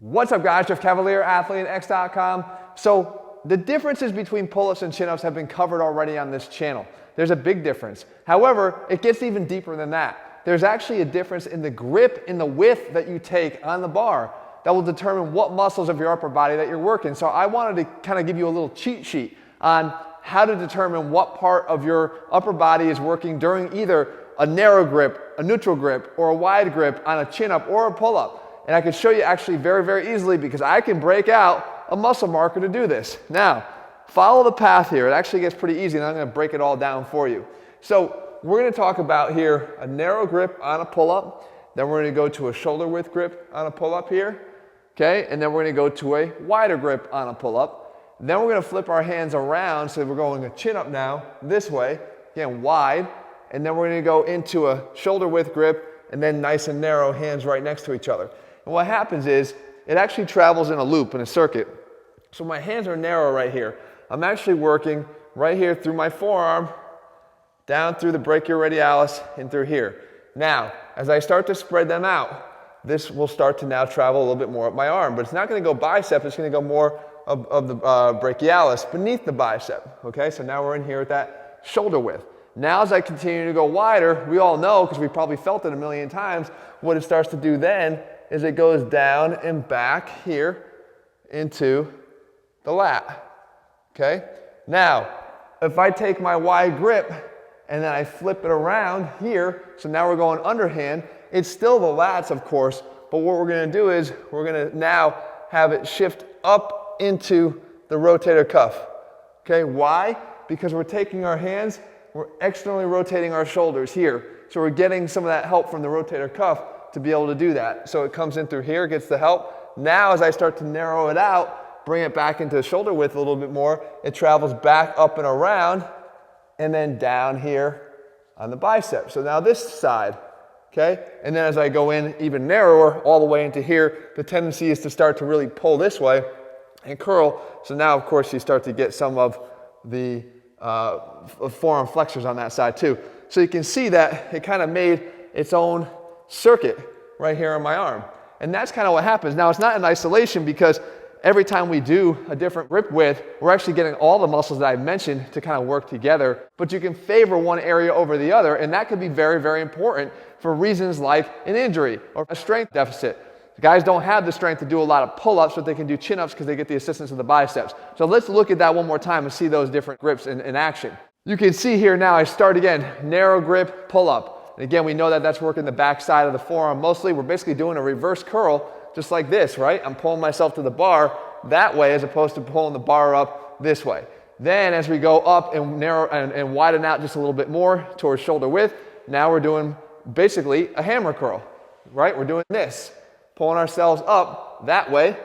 What's up guys, Jeff Cavalier, ATHLEAN-X.com. So the differences between pull-ups and chin-ups have been covered already on this channel. There's a big difference. However, it gets even deeper than that. There's actually a difference in the grip, in the width that you take on the bar that will determine what muscles of your upper body that you're working. So I wanted to kind of give you a little cheat sheet on how to determine what part of your upper body is working during either a narrow grip, a neutral grip, or a wide grip on a chin-up or a pull-up. And I can show you actually very, very easily because I can break out a muscle marker to do this. Now, follow the path here. It actually gets pretty easy and I'm going to break it all down for you. So we're going to talk about here a narrow grip on a pull-up. Then we're going to go to a shoulder width grip on a pull-up here. Okay, and then we're going to go to a wider grip on a pull-up. Then we're going to flip our hands around so we're going a chin-up now this way, again wide. And then we're going to go into a shoulder width grip and then nice and narrow, hands right next to each other. And what happens is, it actually travels in a loop, in a circuit. So my hands are narrow right here. I'm actually working right here through my forearm, down through the brachioradialis, and through here. Now, as I start to spread them out, this will start to now travel a little bit more up my arm. But it's not going to go bicep, it's going to go more of the brachialis beneath the bicep. Okay, so now we're in here at that shoulder width. Now as I continue to go wider, we all know, because we probably felt it a million times, what it starts to do then is it goes down and back here into the lat. Okay? Now, if I take my wide grip and then I flip it around here, so now we're going underhand, it's still the lats, of course, but what we're going to do is we're going to now have it shift up into the rotator cuff. Okay? Why? Because we're taking our hands, we're externally rotating our shoulders here. So we're getting some of that help from the rotator cuff to be able to do that. So it comes in through here, gets the help. Now as I start to narrow it out, bring it back into the shoulder width a little bit more, it travels back up and around and then down here on the bicep. So now this side, okay? And then as I go in even narrower all the way into here, the tendency is to start to really pull this way and curl. So now of course you start to get some of the forearm flexors on that side too. So you can see that it kind of made its own circuit right here on my arm. And that's kind of what happens. Now it's not in isolation because every time we do a different grip width, we're actually getting all the muscles that I mentioned to kind of work together. But you can favor one area over the other, and that could be very, very important for reasons like an injury or a strength deficit. Guys don't have the strength to do a lot of pull-ups, but they can do chin-ups because they get the assistance of the biceps. So let's look at that one more time and see those different grips in action. You can see here now, I start again, narrow grip, pull-up. And again, we know that that's working the back side of the forearm mostly. We're basically doing a reverse curl, just like this, right? I'm pulling myself to the bar that way as opposed to pulling the bar up this way. Then as we go up and narrow and widen out just a little bit more towards shoulder width, now we're doing basically a hammer curl, right? We're doing this, pulling ourselves up that way,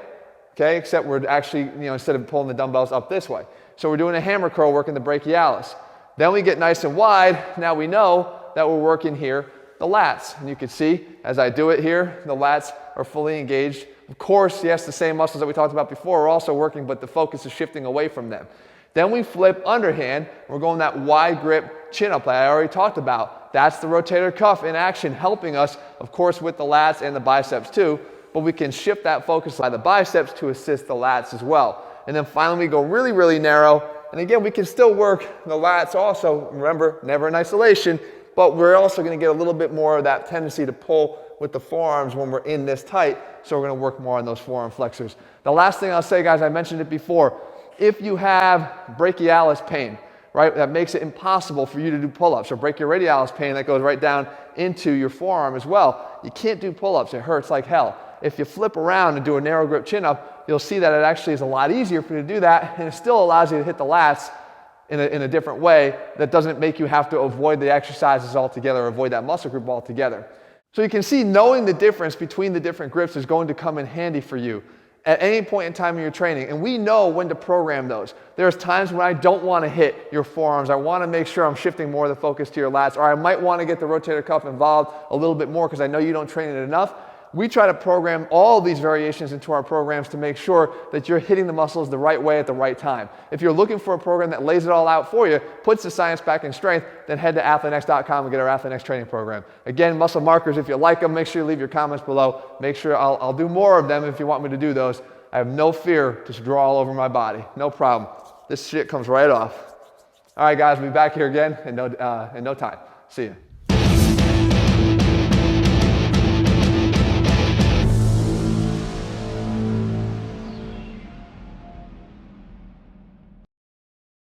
okay? Except we're actually, instead of pulling the dumbbells up this way. So we're doing a hammer curl working the brachialis. Then we get nice and wide. Now we know that we're working here the lats. And you can see as I do it here, the lats are fully engaged. Of course, yes, the same muscles that we talked about before are also working, but the focus is shifting away from them. Then we flip underhand. We're going that wide grip chin-up that I already talked about. That's the rotator cuff in action, helping us, of course, with the lats and the biceps too, but we can shift that focus by the biceps to assist the lats as well. And then finally, we go really, really narrow. And again, we can still work the lats also. Remember, never in isolation, but we're also going to get a little bit more of that tendency to pull with the forearms when we're in this tight. So we're going to work more on those forearm flexors. The last thing I'll say, guys, I mentioned it before. If you have brachialis pain, right, that makes it impossible for you to do pull-ups, or brachioradialis pain that goes right down into your forearm as well, you can't do pull-ups. It hurts like hell. If you flip around and do a narrow grip chin-up, you'll see that it actually is a lot easier for you to do that, and it still allows you to hit the lats in a different way that doesn't make you have to avoid the exercises altogether, or avoid that muscle group altogether. So you can see knowing the difference between the different grips is going to come in handy for you at any point in time in your training. And we know when to program those. There's times when I don't want to hit your forearms. I want to make sure I'm shifting more of the focus to your lats, or I might want to get the rotator cuff involved a little bit more because I know you don't train it enough. We try to program all these variations into our programs to make sure that you're hitting the muscles the right way at the right time. If you're looking for a program that lays it all out for you, puts the science back in strength, then head to ATHLEAN-X.com and get our ATHLEAN-X training program. Again, muscle markers, if you like them, make sure you leave your comments below. Make sure I'll do more of them if you want me to do those. I have no fear to draw all over my body. No problem. This shit comes right off. All right, guys, we'll be back here again in no time. See ya.